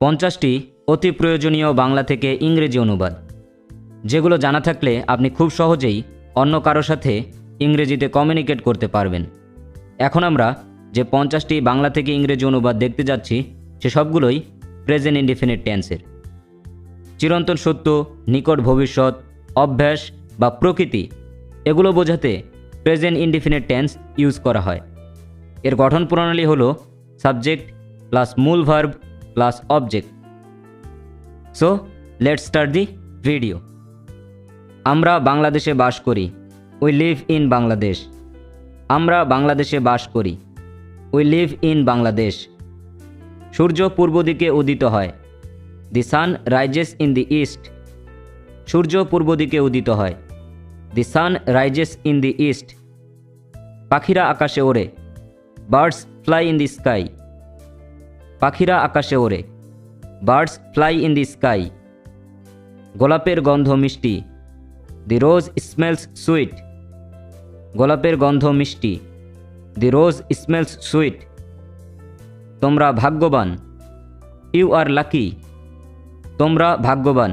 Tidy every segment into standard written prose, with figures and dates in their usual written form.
50টি অতি প্রয়োজনীয় বাংলা থেকে ইংরেজি অনুবাদ, যেগুলো জানা থাকলে আপনি খুব সহজেই অন্য কারো সাথে ইংরেজিতে কমিউনিকেট করতে পারবেন। এখন আমরা যে 50টি বাংলা থেকে ইংরেজি অনুবাদ দেখতে যাচ্ছি সে সবগুলোই প্রেজেন্ট ইনডিফিনিট টেন্সের। চিরন্তন সত্য, নিকট ভবিষ্যৎ, অভ্যাস বা প্রকৃতি এগুলো বোঝাতে প্রেজেন্ট ইনডিফিনিট টেন্স ইউজ করা হয়। এর গঠন প্রণালী হলো সাবজেক্ট প্লাস মূল verb plus object. So let's start the video. আমরা বাংলাদেশে বাস করি, উই লিভ ইন বাংলাদেশ। আমরা বাংলাদেশে বাস করি, উই লিভ ইন বাংলাদেশ। সূর্য পূর্ব দিকে উদিত হয়, the sun rises in the east. সূর্য পূর্ব দিকে উদিত হয়, the sun rises in the east. পাখিরা আকাশে ওড়ে, birds fly in the sky. পাখিরা আকাশে ওড়ে, birds fly in the sky. গোলাপের গন্ধ মিষ্টি, দি রোজ স্মেলস সুইট। গোলাপের গন্ধ মিষ্টি, দি রোজ স্মেলস সুইট। তোমরা ভাগ্যবান, ইউ আর লাকি। তোমরা ভাগ্যবান,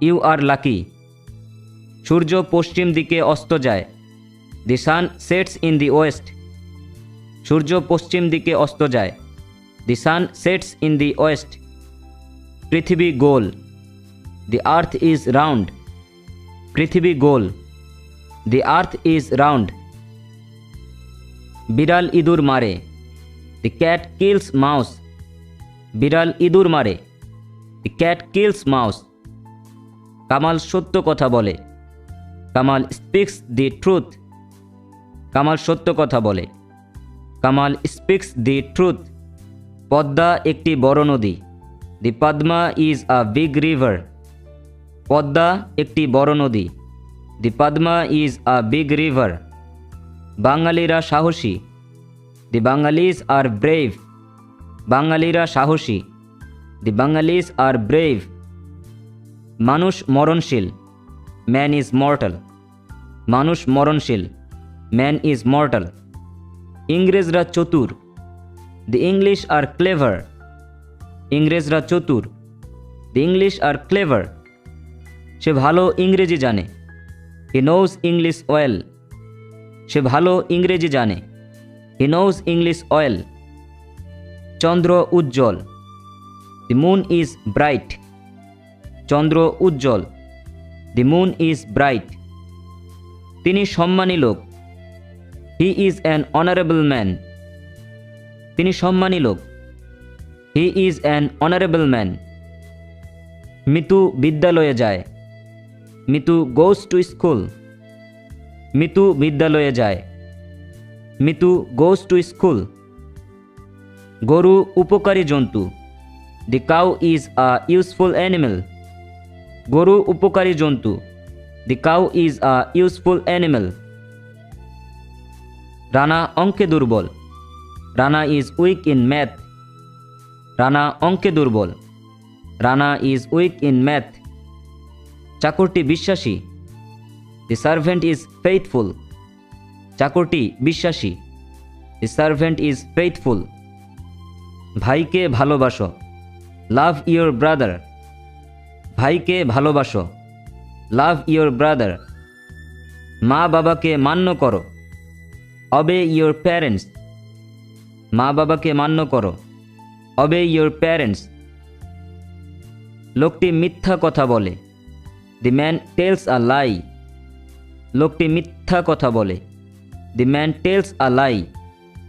ইউ আর লাকি। সূর্য পশ্চিম দিকে অস্ত যায়, the sun sets in the west. সূর্য পশ্চিম দিকে অস্ত যায়, the sun sets in the west. পৃথিবী গোল, দি আর্থ ইজ রাউন্ড। পৃথিবী গোল, দি আর্থ ইজ রাউন্ড। বিড়াল ইঁদুর মারে, দি ক্যাট কিলস মাউস। বিড়াল ইঁদুর মারে, the cat kills mouse. Kamal সত্য কথা বলে, Kamal speaks the truth. Kamal সত্য কথা বলে, Kamal speaks the truth. Padma একটি বড় নদী, the Padma is a big river. Padma একটি বড় নদী, the Padma is a big river. বাঙালিরা সাহসী, দি বাঙালিজ আর ব্রেভ। বাঙালিরা সাহসী, দি বাঙালিজ আর ব্রেভ। মানুষ মরণশীল, ম্যান ইজ মর্টাল। মানুষ মরণশীল, ম্যান ইজ মর্টাল। ইংরেজরা চতুর, দি ইংলিশ আর ক্লেভার। ইংরেজরা চতুর, দি ইংলিশ আর ক্লেভার। সে ভালো ইংরেজি জানে, হি নোজ ইংলিশ ওয়েল। সে ভালো ইংরেজি জানে, হি নোজ ইংলিশ ওয়েল। চন্দ্র উজ্জ্বল, দি মুন ইজ ব্রাইট। চন্দ্র উজ্জ্বল, দি মুন ইজ ব্রাইট। তিনি সম্মানী লোক, he is an honourable man. তিনি সম্মানী লোক, he is an honourable man. Mitu বিদ্যালয়ে যায়, Mitu goes to school. Mitu বিদ্যালয়ে যায়, মিতু গোজ টু স্কুল। গরু উপকারী জন্তু, the cow is a useful animal. গরু উপকারী জন্তু, the cow is a useful animal. Rana অঙ্কে দুর্বল, Rana is weak in math. Rana অঙ্কে দুর্বল, Rana is weak in math. চাকরটি বিশ্বাসী, দি সার্ভেন্ট ইজ ফেইথফুল। চাকরটি বিশ্বাসী, দি সার্ভেন্ট ইজ ফেইথফুল। ভাইকে ভালোবাসো, লাভ ইয়োর ব্রাদার। ভাইকে ভালোবাসো, লাভ ইয়োর ব্রাদার। মা বাবাকে মান্য করো, অবে ইয়োর প্যারেন্টস। মা বাবাকে মান্য করো, অবে ইয়োর প্যারেন্টস। লোকটি মিথ্যা কথা বলে, দি ম্যান টেলস আ লাই। লোকটি মিথ্যা কথা বলে, দি ম্যান টেলস আ লাই।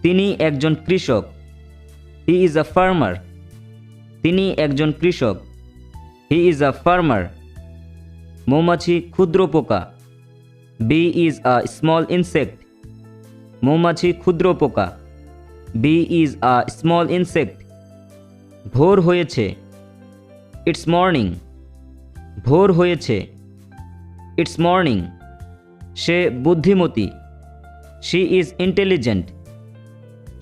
তিনি একজন কৃষক, হি ইজ আ ফার্মার। তিনি একজন কৃষক, হি ইজ আ ফার্মার। মৌমাছি ক্ষুদ্র পোকা, bee is a small insect. মৌমাছি ক্ষুদ্র পোকা, bee is a small insect. ভোর হয়েছে, ইটস মর্নিং। ভোর হয়েছে, ইটস মর্নিং। সে বুদ্ধিমতী, শি ইজ ইন্টেলিজেন্ট।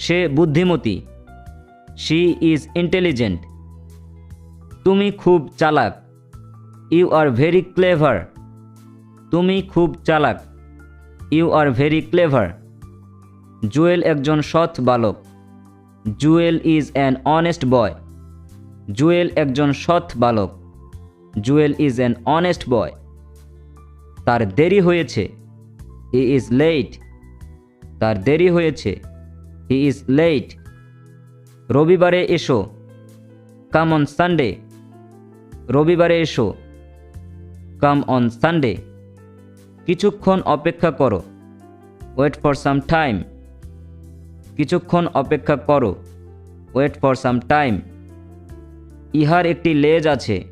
সে বুদ্ধিমতী, শি ইজ ইন্টেলিজেন্ট। তুমি খুব চালাক, ইউ আর ভেরি ক্লেভার। তুমি খুব চালাক, you are very clever. Jewel একজন সৎ বালক, Jewel is an honest boy. Jewel একজন সৎ বালক। Jewel is an honest boy. তার দেরি হয়েছে। He is late. তার দেরি হয়েছে। He is late. রবিবারে এসো। Come on Sunday. রবিবারে এসো। Come on Sunday. কিছুক্ষণ অপেক্ষা করো। Wait for some time. কিছুক্ষণ অপেক্ষা করো। Wait for some time. ইহার একটি লেজ আছে।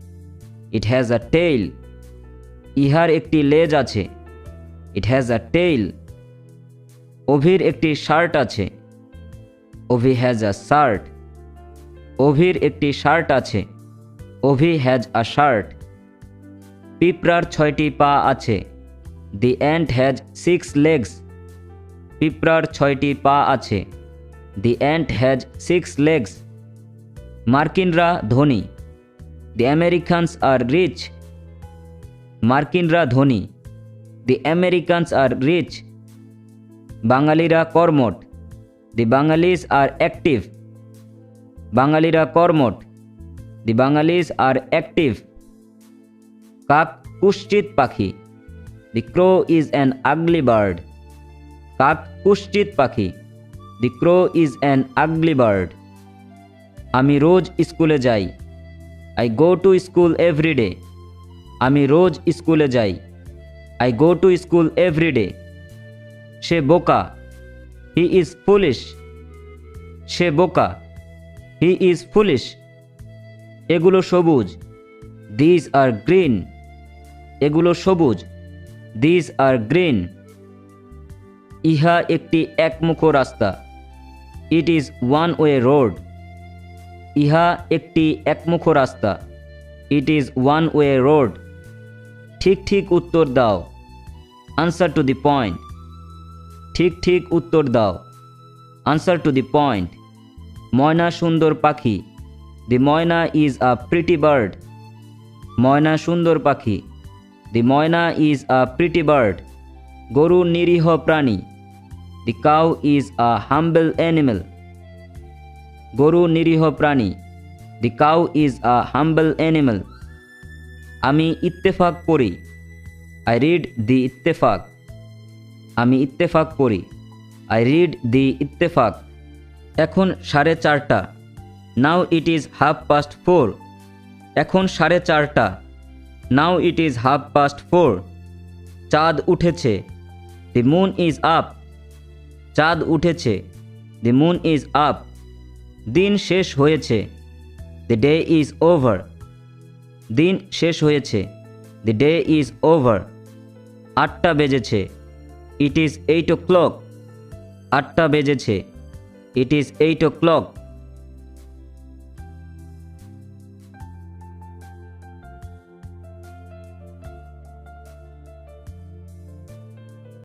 It has a tail. ইহার একটি লেজ আছে। It has a tail. অভির একটি শার্ট আছে। অভি হ্যাজ আ শার্ট। অভির একটি শার্ট আছে। অভি হ্যাজ আ শার্ট। পিঁপড়ার 6টি পা আছে। দি অ্যান্ট হ্যাজ 6 লেগস। পিঁপড়ার 6টি পা আছে। দি অ্যান্ট হ্যাজ 6 লেগস। মার্কিনরা ধনী। দি আমেরিকানস আর রিচ। মার্কিনরা ধনী। দি আমেরিকানস আর রিচ। বাঙালিরা কর্মঠ। দি বাঙালিজ আর অ্যাক্টিভ। বাঙালিরা কর্মঠ। দি বাঙালিজ আর অ্যাক্টিভ। কাক কুশ্চিত পাখি। The crow is an ugly bird. কাক কুশ্চিত পাখি। The crow is an ugly bird. আমি রোজ স্কুলে যাই। I go to school every day. আমি রোজ স্কুলে যাই। I go to school every day. সে বোকা। He is foolish. সে বোকা। He is foolish. এগুলো সবুজ। These are green. এগুলো সবুজ। These are green. ইহা একটি একমুখ রাস্তা। It is one way road. ইহা একটি একমুখ রাস্তা। It is one way road. ঠিক ঠিক উত্তর দাও। Answer to the point. ঠিক ঠিক উত্তর দাও। Answer to the point. ময়না সুন্দর পাখি। The myna is a pretty bird. ময়না সুন্দর পাখি। The myna is a pretty bird. গরু নিরীহ প্রাণী। The cow is a humble animal. গরু নিরীহ প্রাণী। The cow is a humble animal. আমি ইত্তেফাক পড়ি। I read the Ittefaq. আমি ইত্তেফাক পড়ি। I read the Ittefaq. এখন 4:30। Now it is 4:30। এখন 4:30। Now it is 4:30। চাঁদ উঠেছে। The moon is up. চাঁদ উঠেছে। The moon is up. দিন শেষ হয়েছে। The day is over. দিন শেষ হয়েছে। The day is over. 8টা বেজেছে। It is 8 o'clock। 8টা বেজেছে। It is 8 o'clock।